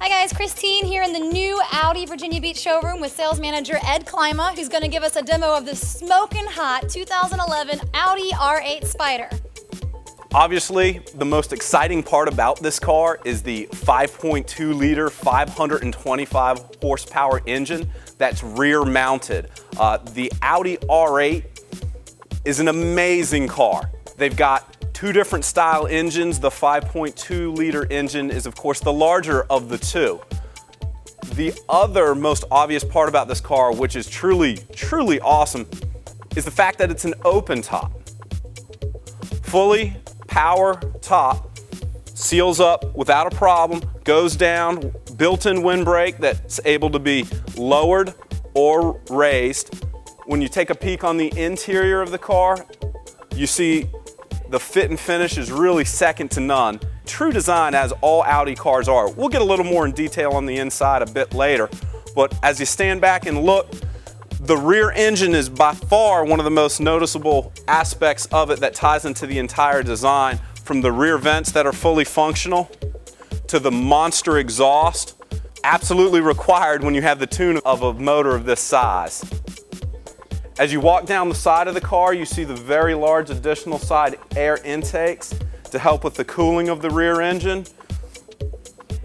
Hi guys, Christine here in the new Audi Virginia Beach showroom with sales manager Ed Klima, who's going to give us a demo of the smoking hot 2011 Audi R8 Spyder. Obviously, the most exciting part about this car is the 5.2 liter, 525 horsepower engine that's rear mounted. The Audi R8 is an amazing car. They've got two different style engines. The 5.2 liter engine is of course the larger of the two. The other most obvious part about this car, which is truly awesome, is the fact that it's an open top. Fully power top, seals up without a problem, goes down, built-in windbreak that's able to be lowered or raised. When you take a peek on the interior of the car, you see the fit and finish is really second to none. True design, as all Audi cars are. We'll get a little more in detail on the inside a bit later, but as you stand back and look, the rear engine is by far one of the most noticeable aspects of it that ties into the entire design, from the rear vents that are fully functional to the monster exhaust, absolutely required when you have the tune of a motor of this size. As you walk down the side of the car, you see the very large additional side air intakes to help with the cooling of the rear engine,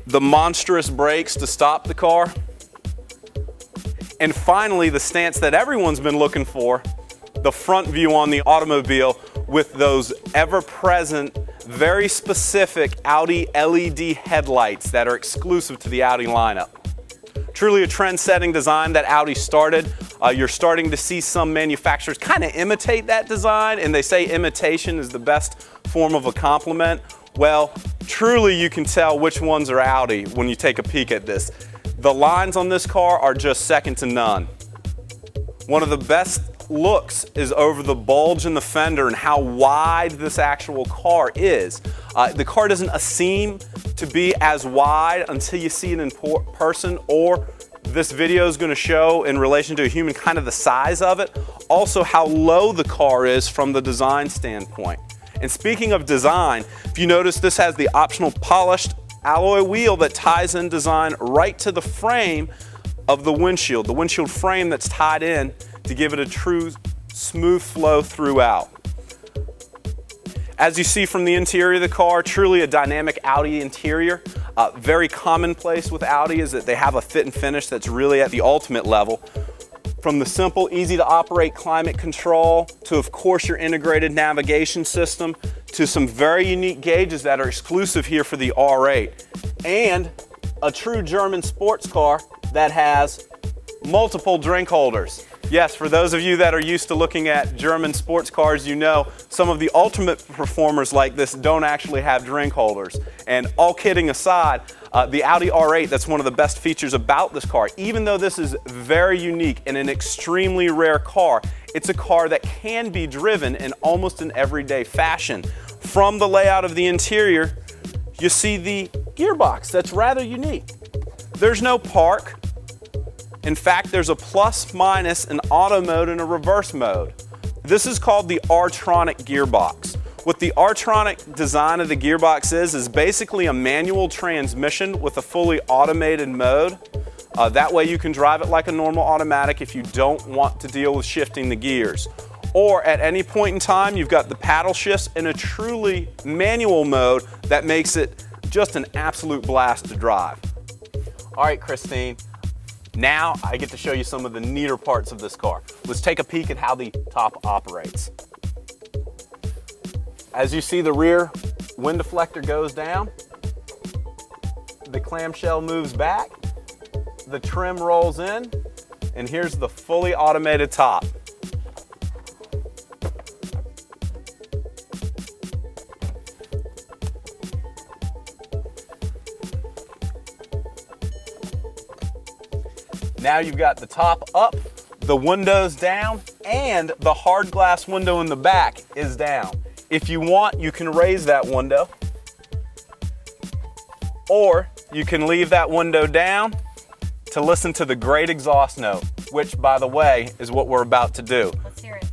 the monstrous brakes to stop the car, and finally the stance that everyone's been looking for, the front view on the automobile with those ever-present, very specific Audi LED headlights that are exclusive to the Audi lineup. Truly a trend-setting design that Audi started. You're starting to see some manufacturers kind of imitate that design, and they say imitation is the best form of a compliment. Well, truly you can tell which ones are Audi when you take a peek at this. The lines on this car are just second to none. One of the best looks is over the bulge in the fender and how wide this actual car is. The car doesn't seem to be as wide until you see it in person, or this video is going to show in relation to a human kind of the size of it. Also how low the car is from the design standpoint. And speaking of design, if you notice, this has the optional polished alloy wheel that ties in design right to the frame of the windshield frame that's tied in to give it a true smooth flow throughout. As you see from the interior of the car, truly a dynamic Audi interior. Very commonplace with Audi is that they have a fit and finish that's really at the ultimate level. From the simple, easy to operate climate control to, of course, your integrated navigation system, to some very unique gauges that are exclusive here for the R8, and a true German sports car that has multiple drink holders. Yes, for those of you that are used to looking at German sports cars, you know some of the ultimate performers like this don't actually have drink holders. And all kidding aside, the Audi R8, that's one of the best features about this car. Even though this is very unique and an extremely rare car, it's a car that can be driven in almost an everyday fashion. From the layout of the interior, you see the gearbox that's rather unique. There's no park. In fact, there's a plus, minus, an auto mode, and a reverse mode. This is called the R-tronic gearbox. What the R-tronic design of the gearbox is basically a manual transmission with a fully automated mode. That way you can drive it like a normal automatic if you don't want to deal with shifting the gears. Or at any point in time, you've got the paddle shifts in a truly manual mode that makes it just an absolute blast to drive. All right, Christine. Now I get to show you some of the neater parts of this car. Let's take a peek at how the top operates. As you see, the rear wind deflector goes down, the clamshell moves back, the trim rolls in, and here's the fully automated top. Now you've got the top up, the windows down, and the hard glass window in the back is down. If you want, you can raise that window, or you can leave that window down to listen to the great exhaust note, which, by the way, is what we're about to do. Let's hear it.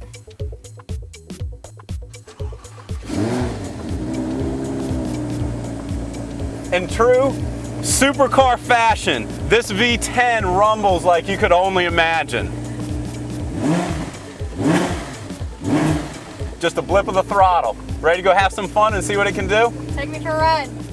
In true supercar fashion, this V10 rumbles like you could only imagine. Just a blip of the throttle. Ready to go have some fun and see what it can do? Take me for a ride.